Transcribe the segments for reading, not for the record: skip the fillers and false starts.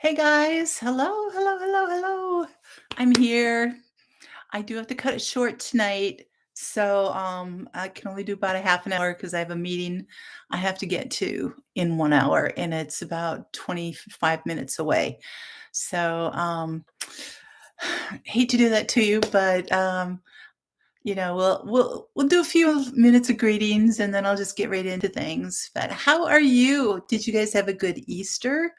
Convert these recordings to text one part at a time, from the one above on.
Hey guys, hello, hello, hello, hello. I'm here. I do have to cut it short tonight. I can only do about a half an hour because I have a meeting I have to get to in 1 hour and it's about 25 minutes away. So hate to do that to you, but we'll do a few minutes of greetings and then I'll just get right into things. But how are you? Did you guys have a good Easter?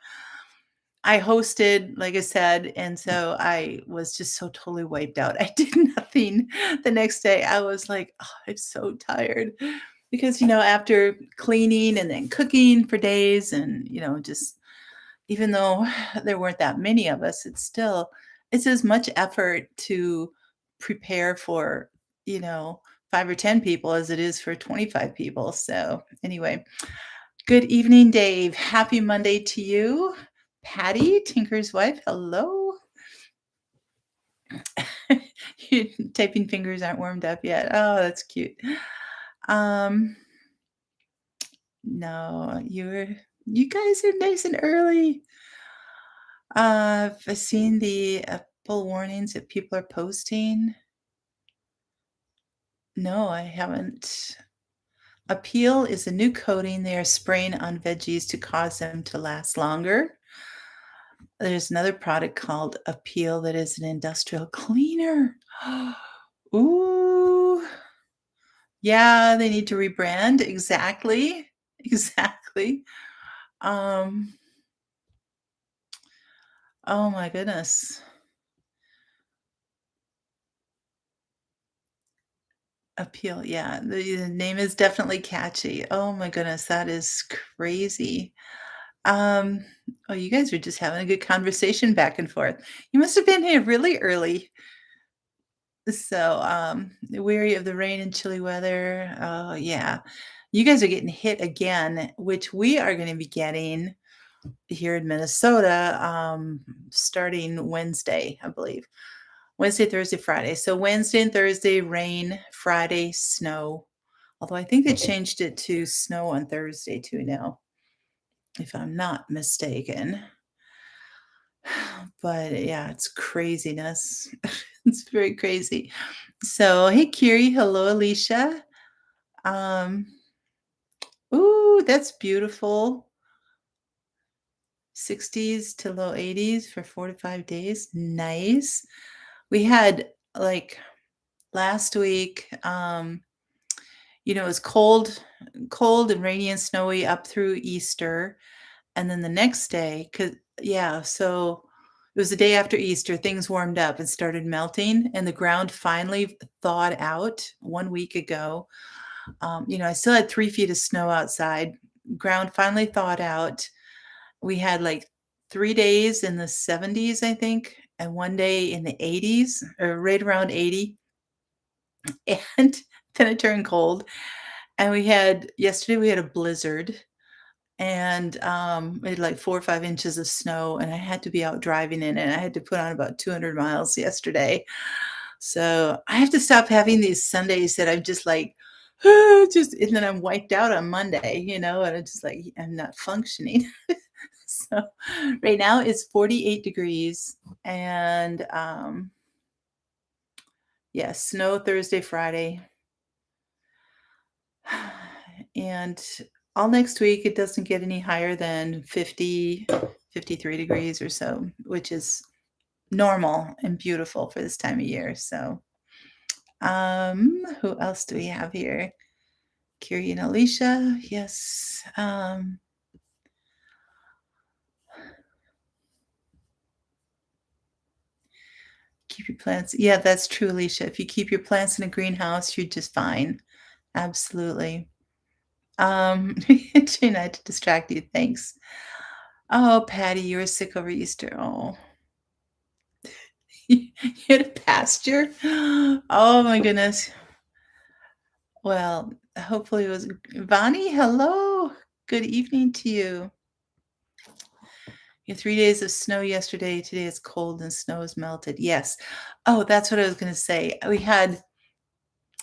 I hosted, like I said, and so I was just so totally wiped out. I did nothing the next day. I was like, "Oh, I'm so tired." Because, after cleaning and then cooking for days and, just even though there weren't that many of us, it's as much effort to prepare for, you know, 5 or 10 people as it is for 25 people. So, anyway, good evening, Dave. Happy Monday to you. Patty, Tinker's wife, hello. Your typing fingers aren't warmed up yet. Oh, that's cute. Um, no, you guys are nice and early. I've seen the Apple warnings that people are posting. No, I haven't. Appeal is a new coating they are spraying on veggies to cause them to last longer. There's another product called Appeal that is an industrial cleaner. Ooh. Yeah, they need to rebrand. Exactly. Exactly. Um, oh my goodness. Appeal, yeah, the name is definitely catchy. Oh my goodness, that is crazy. Um, oh, you guys are just having a good conversation back and forth. You must have been here really early. Weary of the rain and chilly weather. Oh, yeah. You guys are getting hit again, which we are gonna be getting here in Minnesota, starting Wednesday, I believe. Wednesday, Thursday, Friday. So Wednesday and Thursday, rain, Friday, snow. Although I think they changed it to snow on Thursday too now, if I'm not mistaken. But yeah, it's craziness. It's very crazy. So, hey, Kiri. Hello, Alicia. Um, ooh, that's beautiful. 60s to low 80s for 4 to 5 days. Nice. We had like last week, it was cold and rainy and snowy up through Easter. And then the next day, yeah, so it was the day after Easter, things warmed up and started melting, and the ground finally thawed out 1 week ago. I still had 3 feet of snow outside. Ground finally thawed out. We had like 3 days in the 70s, I think, and 1 day in the 80s, or right around 80. And then it turned cold. And yesterday we had a blizzard and we had like 4 or 5 inches of snow, and I had to be out driving in it. I had to put on about 200 miles yesterday. So I have to stop having these Sundays that I'm just like, and then I'm wiped out on Monday, and I'm just like, I'm not functioning. So right now it's 48 degrees and yeah, snow Thursday, Friday. And all next week, it doesn't get any higher than 50, 53 degrees or so, which is normal and beautiful for this time of year. So, who else do we have here? Kiri and Alicia. Yes. Keep your plants. Yeah, that's true, Alicia. If you keep your plants in a greenhouse, you're just fine. Absolutely. Try not to distract you. Thanks. Oh, Patty, you were sick over Easter. Oh, you had a pasture? Oh my goodness. Well, hopefully it was Bonnie, hello. Good evening to you. You had 3 days of snow yesterday. Today it's cold and snow is melted. Yes. Oh, that's what I was gonna say. We had,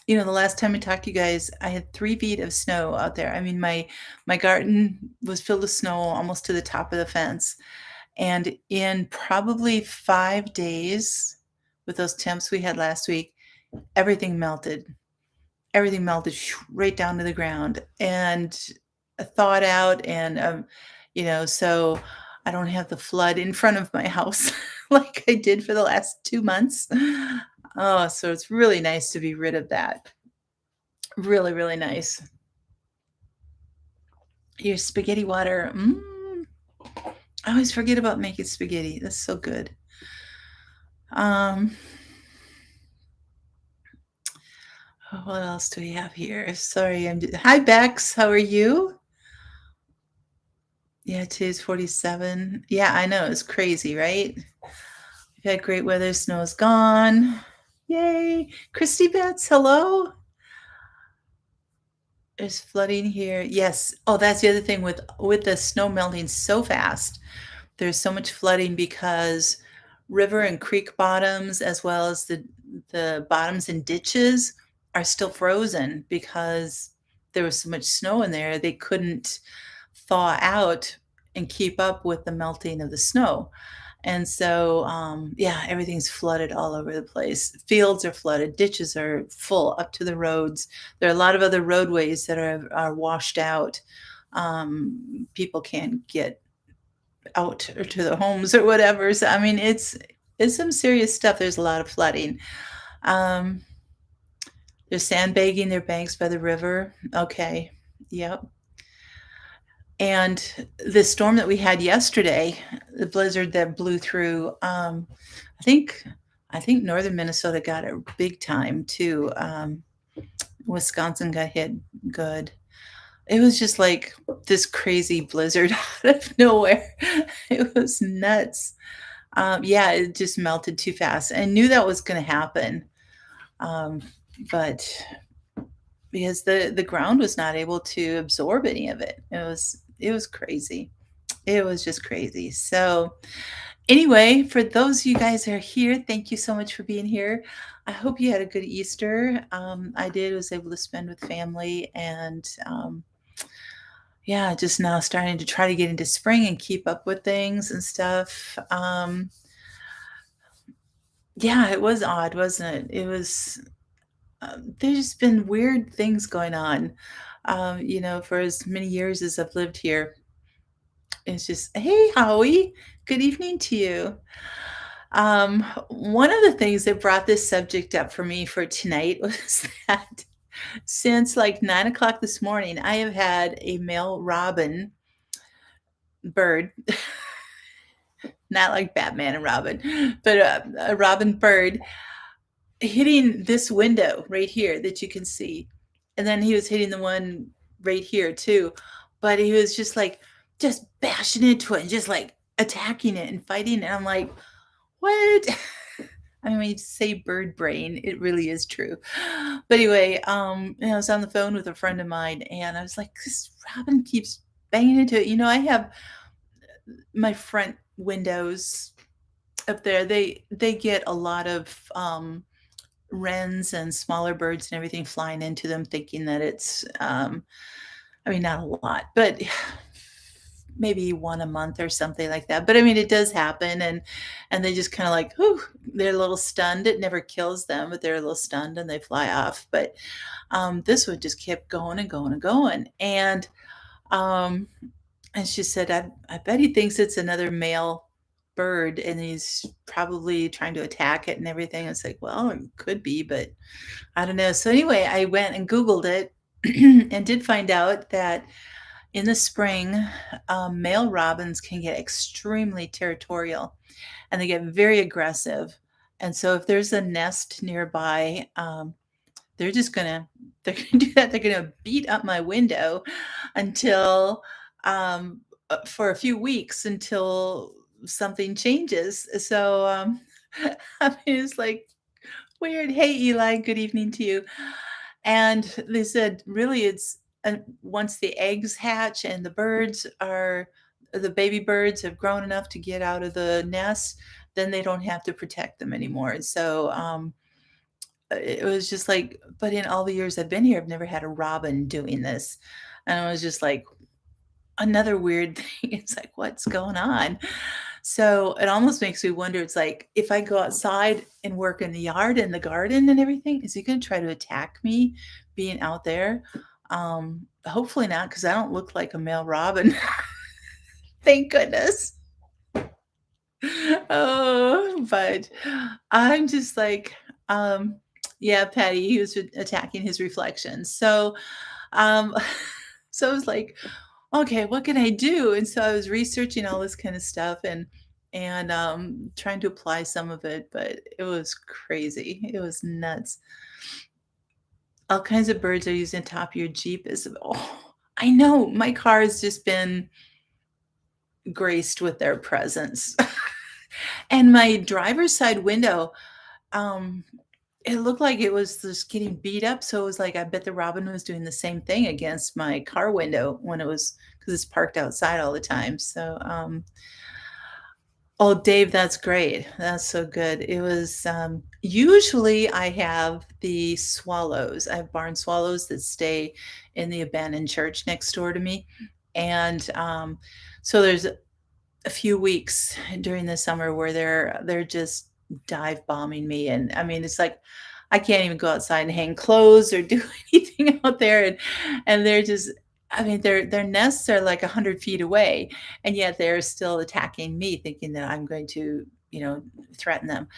the last time I talked to you guys, I had 3 feet of snow out there. I mean, my garden was filled with snow almost to the top of the fence. And in probably 5 days, with those temps we had last week, everything melted. Everything melted right down to the ground and thawed out, and, so I don't have the flood in front of my house like I did for the last 2 months. Oh, so it's really nice to be rid of that. Really, really nice. Your spaghetti water, I always forget about making spaghetti, that's so good. Um, what else do we have here? Sorry, Hi, Bex, how are you? Yeah, today's 47. Yeah, I know, it's crazy, right? We've had great weather, snow is gone. Yay. Christy Betts, hello. There's flooding here. Yes. Oh, that's the other thing with the snow melting so fast. There's so much flooding because river and creek bottoms, as well as the bottoms and ditches, are still frozen because there was so much snow in there. They couldn't thaw out and keep up with the melting of the snow. And so, yeah, everything's flooded all over the place. Fields are flooded, ditches are full up to the roads. There are a lot of other roadways that are washed out. People can't get out or to their homes or whatever. So, I mean, it's some serious stuff. There's a lot of flooding. Um, they're sandbagging their banks by the river. Okay. Yep. And the storm that we had yesterday, the blizzard that blew through, I think I think northern Minnesota got it big time too. Wisconsin got hit good. It was just like this crazy blizzard out of nowhere. It was nuts. Yeah, it just melted too fast. I knew that was gonna happen, um, but because the ground was not able to absorb any of it. It was crazy. It was just crazy. So, anyway, for those of you guys that are here, thank you so much for being here. I hope you had a good Easter. I did, was able to spend with family, and yeah, just now starting to try to get into spring and keep up with things and stuff. Yeah, it was odd, wasn't it? It was, there's just been weird things going on. For as many years as I've lived here, it's just, hey, Howie, good evening to you. One of the things that brought this subject up for me for tonight was that since like 9 o'clock this morning, I have had a male robin bird, not like Batman and Robin, but a robin bird hitting this window right here that you can see. And then he was hitting the one right here too. But he was just bashing into it and just like attacking it and fighting. And I'm like, what? I mean, when you say bird brain, it really is true. But anyway, I was on the phone with a friend of mine, and I was like, this robin keeps banging into it. I have my front windows up there. They get a lot of wrens and smaller birds and everything flying into them, thinking that it's, I mean, not a lot, but maybe one a month or something like that. But I mean, it does happen, and they just kind of like, whew, they're a little stunned. It never kills them, but they're a little stunned and they fly off. But this one just kept going and going and going, um, and she said, I bet he thinks it's another male bird and he's probably trying to attack it and everything. It's like, well, it could be, but I don't know. So anyway, I went and Googled it and did find out that in the spring, male robins can get extremely territorial and they get very aggressive. And so if there's a nest nearby, they're just gonna they're gonna do that. They're gonna beat up my window until for a few weeks until something changes. So I mean, it's like weird. Hey, Eli, good evening to you. And they said, really, it's once the eggs hatch and the baby birds have grown enough to get out of the nest, then they don't have to protect them anymore. So it was just like, but in all the years I've been here, I've never had a robin doing this. And I was just like, another weird thing. It's like, what's going on? So it almost makes me wonder, it's like, if I go outside and work in the yard and the garden and everything, is he gonna try to attack me being out there? Hopefully not, because I don't look like a male robin. Thank goodness. Oh, but I'm just like, um, yeah, Patty, he was attacking his reflection. So, um, so I was like, okay, what can I do? And so I was researching all this kind of stuff and trying to apply some of it, but it was crazy. It was nuts. All kinds of birds are using the top of your Jeep as oh, I know my car has just been graced with their presence. And my driver's side window, um, it looked like it was just getting beat up, so it was like, I bet the robin was doing the same thing against my car window when it was, because it's parked outside all the time, so, oh, Dave, that's great. That's so good. It was, usually I have the swallows. I have barn swallows that stay in the abandoned church next door to me, and so there's a few weeks during the summer where they're just dive bombing me, and I mean, it's like I can't even go outside and hang clothes or do anything out there, and they're just, I mean, their nests are like 100 feet away, and yet they're still attacking me, thinking that I'm going to, threaten them.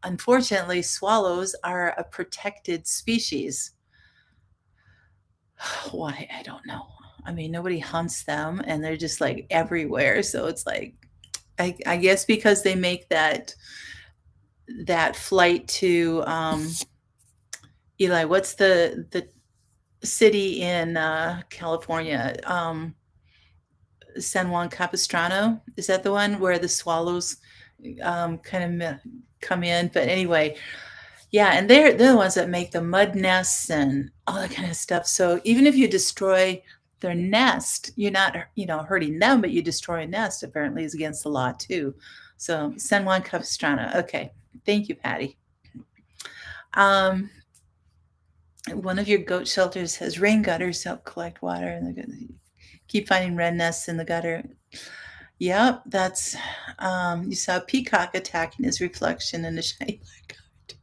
Unfortunately, swallows are a protected species. Why? I don't know. I mean, nobody hunts them, and they're just like everywhere. So it's like, I guess because they make that flight to Eli, what's the city in California? San Juan Capistrano, is that the one where the swallows kind of come in? But anyway, yeah, and they're the ones that make the mud nests and all that kind of stuff. So even if you destroy their nest, you're not, hurting them, but you destroy a nest apparently is against the law too. So San Juan Capistrano. Okay. Thank you, Patty. Um, one of your goat shelters has rain gutters to help collect water, and they're gonna keep finding wren nests in the gutter. Yep, that's you saw a peacock attacking his reflection in the shiny light.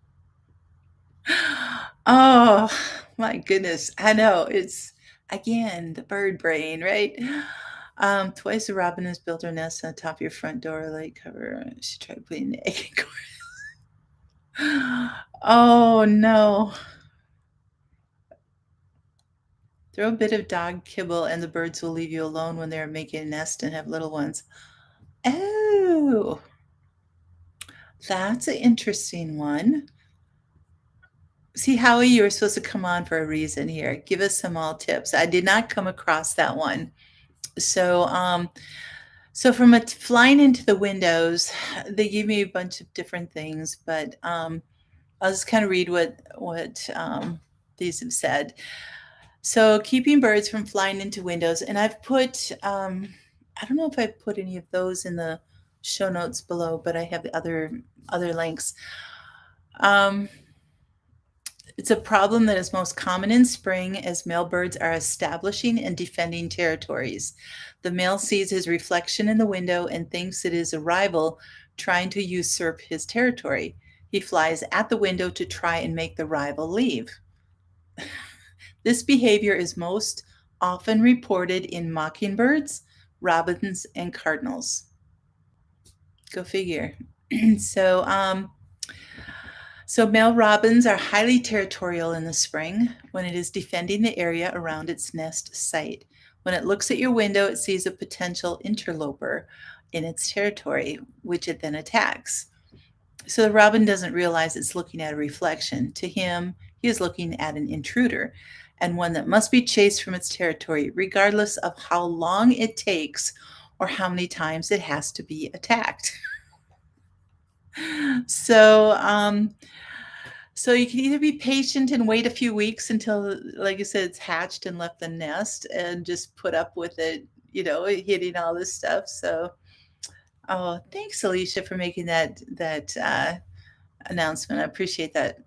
Oh my goodness. I know. It's again the bird brain, right? Twice a robin has built her nest on top of your front door, light cover. She tried putting the egg in. Oh no. Throw a bit of dog kibble and the birds will leave you alone when they're making a nest and have little ones. Oh, that's an interesting one. See, Howie, you were supposed to come on for a reason here. Give us some all tips. I did not come across that one. So, so from flying into the windows, they gave me a bunch of different things, but I'll just kind of read what these have said. So keeping birds from flying into windows, and I've put, I don't know if I put any of those in the show notes below, but I have the other links. Um, it's a problem that is most common in spring as male birds are establishing and defending territories. The male sees his reflection in the window and thinks it is a rival trying to usurp his territory. He flies at the window to try and make the rival leave. This behavior is most often reported in mockingbirds, robins, and cardinals. Go figure. So, so male robins are highly territorial in the spring when it is defending the area around its nest site. When it looks at your window, it sees a potential interloper in its territory, which it then attacks. So the robin doesn't realize it's looking at a reflection. To him, he is looking at an intruder and one that must be chased from its territory, regardless of how long it takes or how many times it has to be attacked. So, so you can either be patient and wait a few weeks until, like I said, it's hatched and left the nest, and just put up with it, hitting all this stuff. So, oh, thanks, Alicia, for making that announcement. I appreciate that.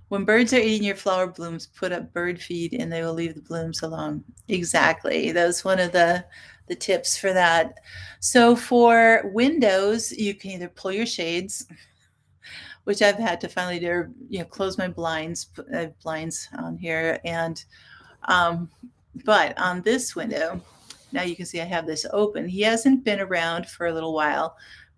When birds are eating your flower blooms, put up bird feed and they will leave the blooms alone. Exactly. That was one of the the tips for that. So for windows, you can either pull your shades, which I've had to finally do, or, close my blinds. I have blinds on here, and um, but on this window, now you can see I have this open. He hasn't been around for a little while,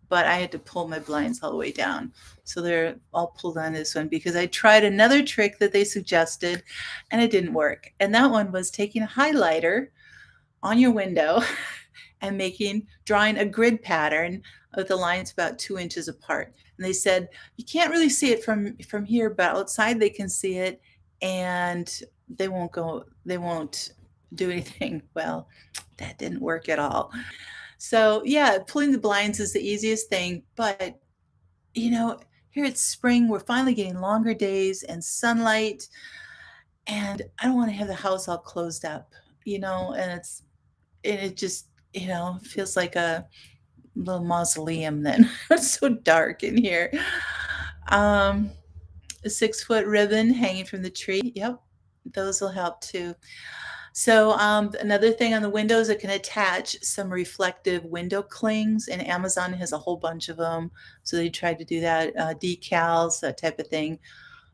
but I had to pull my blinds all the way down. So they're all pulled on this one because I tried another trick that they suggested and it didn't work. And that one was taking a highlighter on your window and drawing a grid pattern with the lines about 2 inches apart. And they said you can't really see it from here, but outside they can see it, and they won't do anything. Well, that didn't work at all. So yeah, pulling the blinds is the easiest thing, but you know, here it's spring, we're finally getting longer days and sunlight, and I don't want to have the house all closed up, and it just, feels like a little mausoleum then. It's so dark in here. Um, a 6-foot ribbon hanging from the tree. Yep, those will help too. So another thing on the windows, it can attach some reflective window clings, and Amazon has a whole bunch of them. So they tried to do that, decals, that type of thing.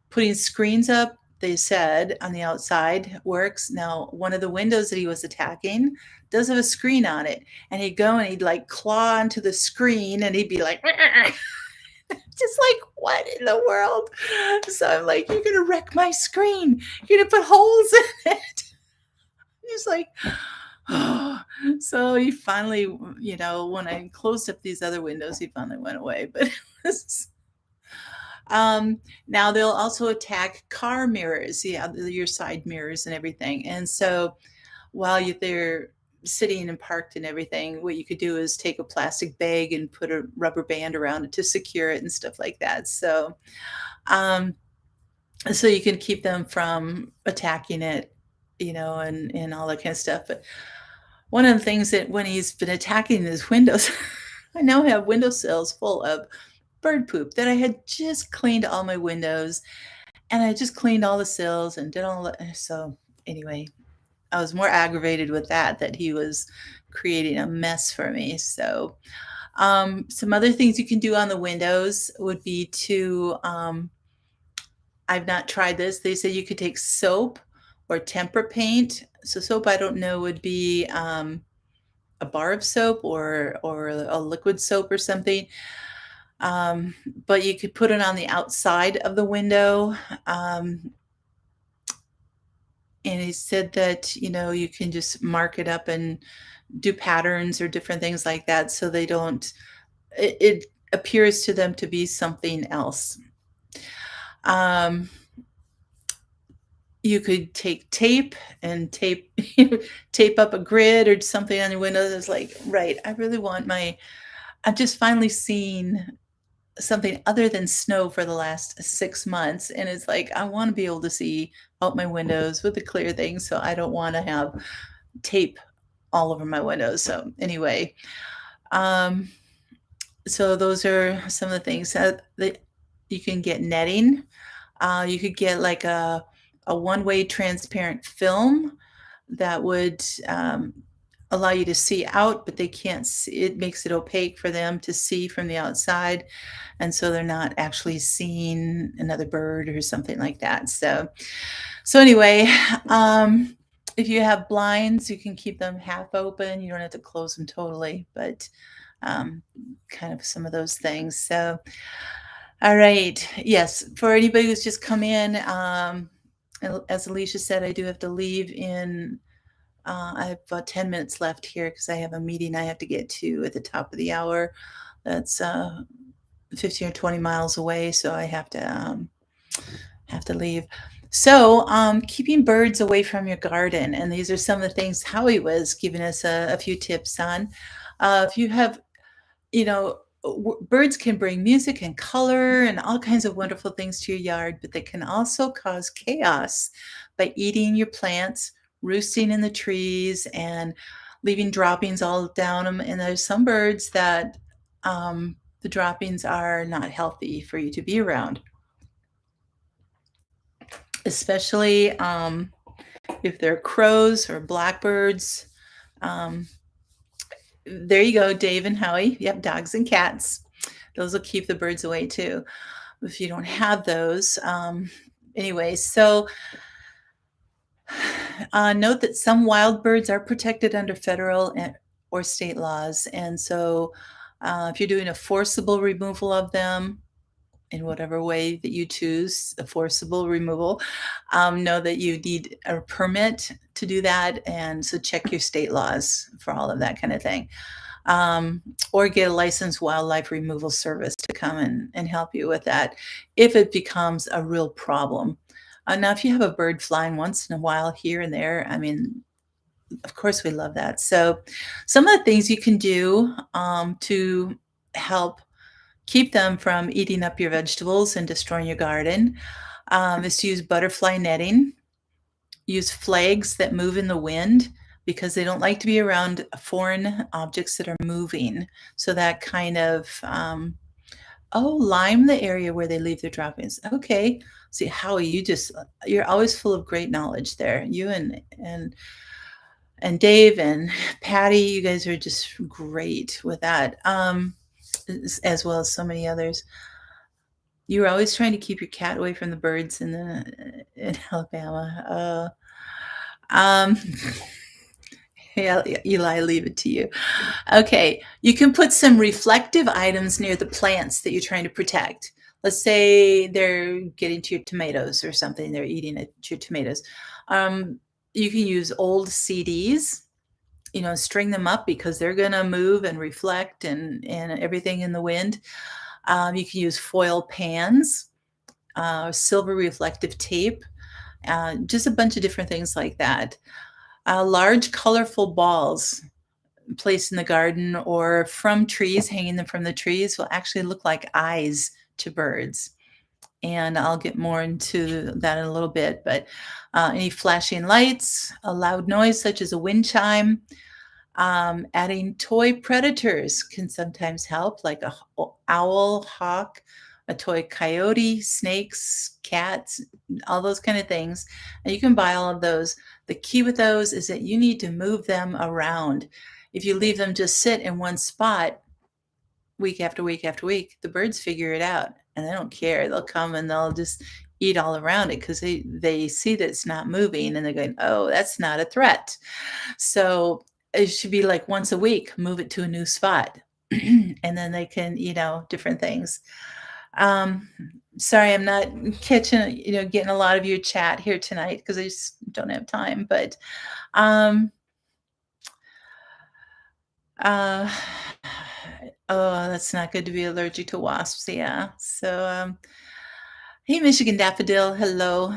Putting screens up, they said, on the outside works. Now, one of the windows that he was attacking does have a screen on it, and he'd go and he'd like claw onto the screen, and he'd be like, just like, what in the world? So I'm like, you're gonna wreck my screen. You're gonna put holes in it. He's like, oh. So he finally, when I closed up these other windows, he finally went away. But now they'll also attack car mirrors, your side mirrors and everything. And so while they're sitting and parked and everything, what you could do is take a plastic bag and put a rubber band around it to secure it and stuff like that. Um, so you can keep them from attacking it, and all that kind of stuff. But one of the things that when he's been attacking his windows, I now have windowsills full of bird poop that I had just cleaned all my windows, and I just cleaned all the sills and did all that. So anyway, I was more aggravated with that he was creating a mess for me. So some other things you can do on the windows would be to I've not tried this. They say you could take soap or tempera paint. So soap, I don't know, would be a bar of soap or a liquid soap or something. But you could put it on the outside of the window. And he said that, you can just mark it up and do patterns or different things like that so they don't, it appears to them to be something else. You could take tape and tape up a grid or something on your windows. It's like, right, I've just finally seen something other than snow for the last 6 months, and it's like, I wanna be able to see out my windows with a clear thing, so I don't wanna have tape all over my windows. So, anyway, um, so those are some of the things that you can get netting. You could get like a one-way transparent film that would allow you to see out, but they can't see. It makes it opaque for them to see from the outside, and so they're not actually seeing another bird or something like that. So anyway, if you have blinds, you can keep them half open. You don't have to close them totally, but kind of some of those things. So, all right, yes, for anybody who's just come in, as Alicia said, I do have to leave in I have about 10 minutes left here because I have a meeting I have to get to at the top of the hour. That's 15 or 20 miles away, so I have to leave. So, keeping birds away from your garden, and these are some of the things Howie was giving us a few tips on. If you have, birds can bring music and color and all kinds of wonderful things to your yard, but they can also cause chaos by eating your plants, roosting in the trees, and leaving droppings all down them. And there's some birds that the droppings are not healthy for you to be around, especially if they're crows or blackbirds. Um, There you go, Dave and Howie. Yep, dogs and cats. Those will keep the birds away too. If you don't have those, anyway, so note that some wild birds are protected under federal or state laws, and so if you're doing a forcible removal of them, in whatever way that you choose, a forcible removal, know that you need a permit to do that, and so check your state laws for all of that kind of thing. Or get a licensed wildlife removal service to come and help you with that if it becomes a real problem. Now, if you have a bird flying once in a while here and there, I mean, of course, we love that. So, some of the things you can do to help keep them from eating up your vegetables and destroying your garden is to use butterfly netting. Use flags that move in the wind because they don't like to be around foreign objects that are moving. So that kind of, lime the area where they leave their droppings. Okay. See, Howie, you're always full of great knowledge there. You and Dave and Patty, you guys are just great with that, as well as so many others. You were always trying to keep your cat away from the birds in Alabama. Um, yeah, Eli, leave it to you. Okay, you can put some reflective items near the plants that you're trying to protect. Let's say they're getting to your tomatoes or something, they're eating at your tomatoes. You can use old CDs, string them up because they're going to move and reflect and everything in the wind. You can use foil pans, silver reflective tape, just a bunch of different things like that. Large colorful balls placed in the garden or from trees, hanging them from the trees, will actually look like eyes to birds. And I'll get more into that in a little bit. But any flashing lights, a loud noise such as a wind chime, adding toy predators can sometimes help, like a owl, hawk, a toy coyote, snakes, cats, all those kind of things. And you can buy all of those. The key with those is that you need to move them around. If you leave them just sit in one spot week after week after week, the birds figure it out and they don't care. They'll come and they'll just eat all around it because they see that it's not moving and they're going, oh, that's not a threat. So it should be like once a week, move it to a new spot. And then they can, different things. Sorry, I'm not catching, getting a lot of your chat here tonight because I just don't have time. But uh, oh, that's not good to be allergic to wasps. Yeah. So, hey, Michigan Daffodil. Hello.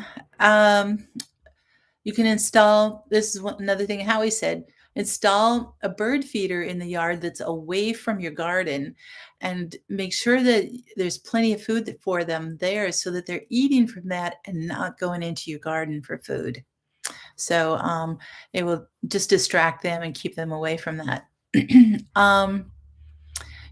You can install, this is another thing Howie said, install a bird feeder in the yard that's away from your garden and make sure that there's plenty of food for them there so that they're eating from that and not going into your garden for food. So it will just distract them and keep them away from that.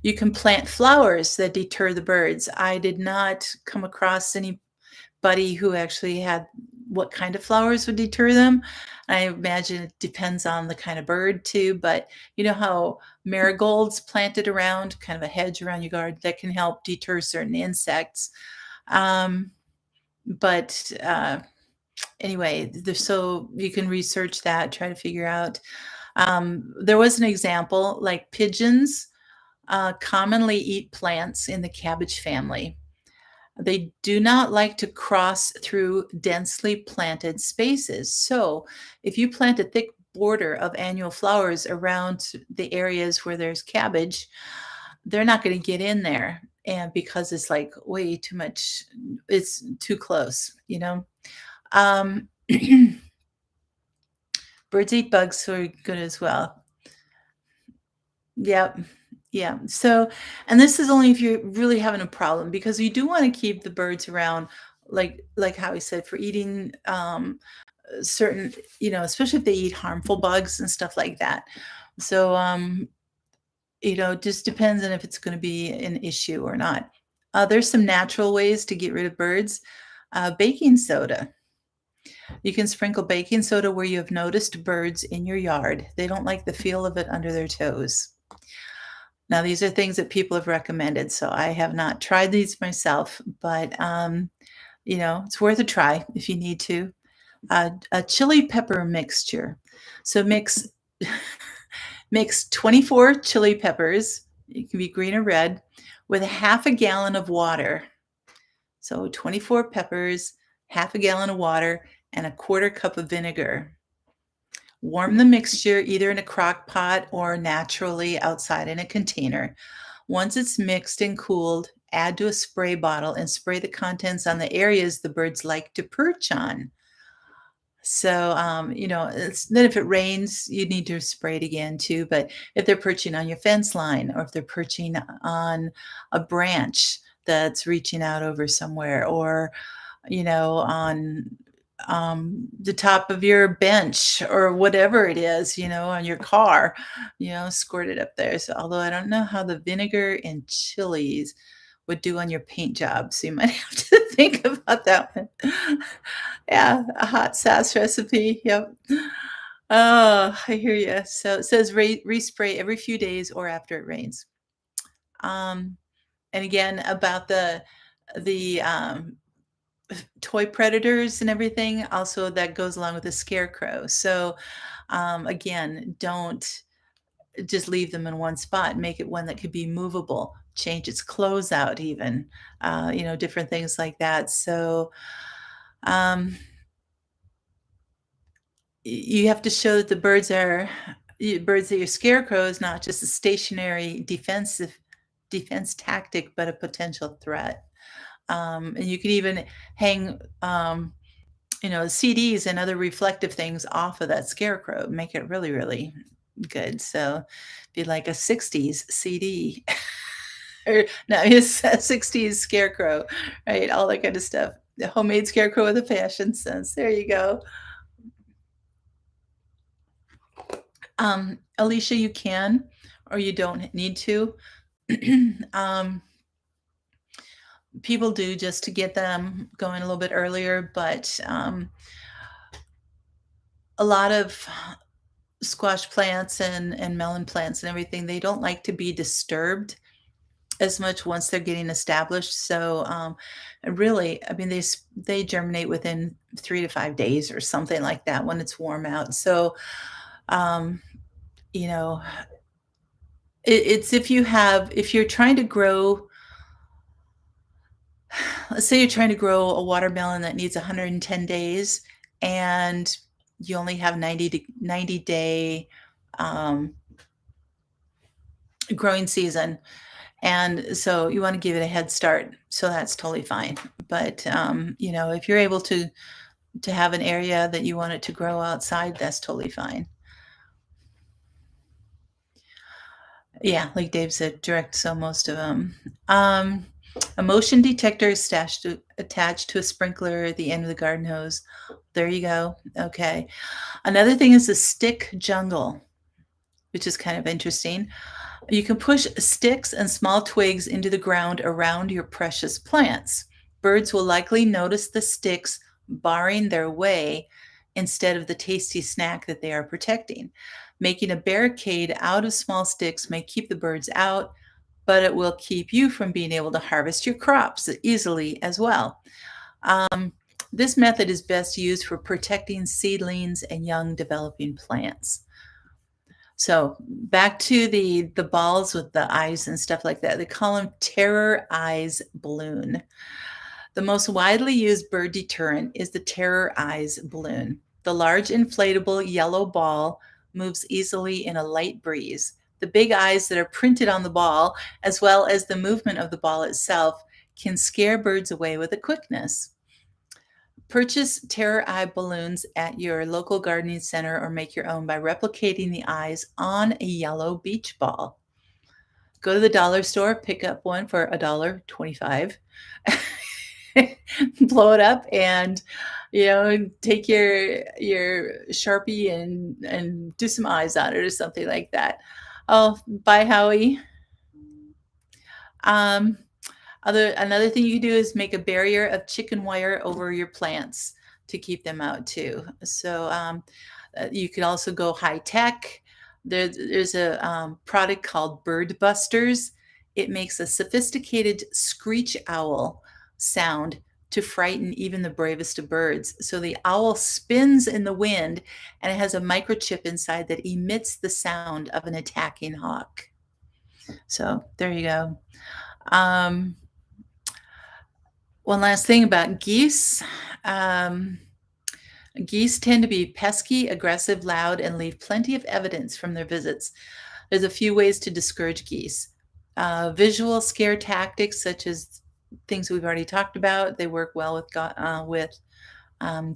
You can plant flowers that deter the birds. I did not come across anybody who actually had what kind of flowers would deter them. I imagine it depends on the kind of bird too, but you know how marigolds planted around, kind of a hedge around your garden, that can help deter certain insects. But anyway, so you can research that, try to figure out. There was an example, like pigeons commonly eat plants in the cabbage family. They do not like to cross through densely planted spaces. So if you plant a thick border of annual flowers around the areas where there's cabbage, they're not going to get in there. And because it's like way too much, it's too close, Birds eat bugs, so are good as well. Yep. Yeah. So, and this is only if you're really having a problem because you do want to keep the birds around, like how he said, for eating certain, especially if they eat harmful bugs and stuff like that. So, it just depends on if it's going to be an issue or not. There's some natural ways to get rid of birds. Baking soda. You can sprinkle baking soda where you have noticed birds in your yard. They don't like the feel of it under their toes. Now, these are things that people have recommended, so I have not tried these myself, but, it's worth a try if you need to. A chili pepper mixture. So mix 24 chili peppers, it can be green or red, with a half a gallon of water. So 24 peppers, half a gallon of water, and a quarter cup of vinegar. Warm the mixture either in a crock pot or naturally outside in a container. Once it's mixed and cooled, add to a spray bottle and spray the contents on the areas the birds like to perch on. So, then if it rains, you need to spray it again too. But if they're perching on your fence line or if they're perching on a branch that's reaching out over somewhere or, on the top of your bench or whatever it is, on your car, squirt it up there. So, although I don't know how the vinegar and chilies would do on your paint job, so you might have to think about that one. Yeah, a hot sauce recipe, yep. Oh, I hear you. So it says respray every few days or after it rains. Um, and again, about the toy predators and everything, also that goes along with the scarecrow. So, again, don't just leave them in one spot. Make it one that could be movable. Change its clothes out even, different things like that. So, um, you have to show that the birds that your scarecrow is not just a stationary defense tactic, but a potential threat. And you could even hang, CDs and other reflective things off of that scarecrow, make it really, really good. So, be like a '60s CD, or no, it's a '60s scarecrow, right? All that kind of stuff. The homemade scarecrow with a fashion sense. There you go. Alicia, you can, or you don't need to. um, People do just to get them going a little bit earlier, but a lot of squash plants and melon plants and everything, they don't like to be disturbed as much once they're getting established. So, and really, I mean, they germinate within 3 to 5 days or something like that when it's warm out. So, um, you know, it's if you're trying to grow, let's say you're trying to grow a watermelon that needs 110 days and you only have 90 day um, growing season. And so you want to give it a head start. So that's totally fine. But, if you're able to have an area that you want it to grow outside, that's totally fine. Yeah, like Dave said, direct sell most of them. A motion detector is attached to a sprinkler at the end of the garden hose. There you go. Okay. Another thing is the stick jungle, which is kind of interesting. You can push sticks and small twigs into the ground around your precious plants. Birds will likely notice the sticks barring their way instead of the tasty snack that they are protecting. Making a barricade out of small sticks may keep the birds out, but it will keep you from being able to harvest your crops easily as well. This method is best used for protecting seedlings and young developing plants. So back to the balls with the eyes and stuff like that. They call them terror eyes balloon. The most widely used bird deterrent is the terror eyes balloon. The large inflatable yellow ball moves easily in a light breeze. The big eyes that are printed on the ball, as well as the movement of the ball itself, can scare birds away with a quickness. Purchase terror eye balloons at your local gardening center or make your own by replicating the eyes on a yellow beach ball. Go to the dollar store, pick up one for $1.25. Blow it up and take your Sharpie and do some eyes on it or something like that. Oh, bye, Howie. Another thing you can do is make a barrier of chicken wire over your plants to keep them out too. So you could also go high tech. There's a product called Bird Busters. It makes a sophisticated screech owl sound to frighten even the bravest of birds. So the owl spins in the wind and it has a microchip inside that emits the sound of an attacking hawk. So there you go. Um, One last thing about geese. Um, Geese tend to be pesky, aggressive, loud, and leave plenty of evidence from their visits. There's a few ways to discourage geese. Visual scare tactics, such as things we've already talked about, they work well with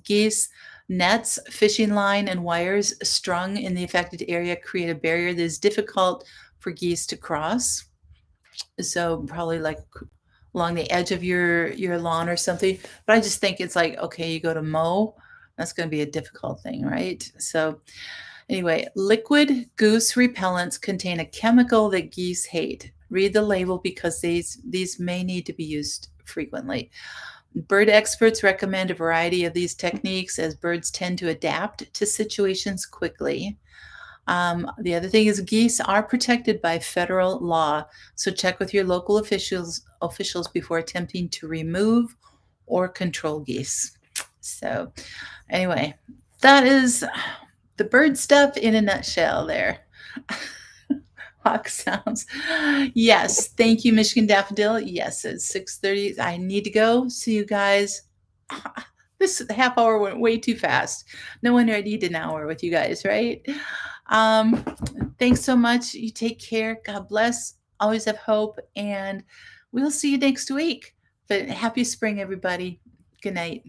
geese. Nets, fishing line, and wires strung in the affected area create a barrier that is difficult for geese to cross. So probably like along the edge of your lawn or something. But I just think it's like, okay, you go to mow, that's going to be a difficult thing, right? So anyway, liquid goose repellents contain a chemical that geese hate. Read the label because these may need to be used frequently. Bird experts recommend a variety of these techniques as birds tend to adapt to situations quickly. The other thing is geese are protected by federal law, so check with your local officials before attempting to remove or control geese. So, anyway, that is the bird stuff in a nutshell there. Hawk sounds. Yes, thank you, Michigan Daffodil. Yes, it's 6:30. I need to go. See you guys. This half hour went way too fast. No wonder I need an hour with you guys, right? Um, Thanks so much. You take care. God bless. Always have hope. And we'll see you next week. But happy spring, everybody. Good night.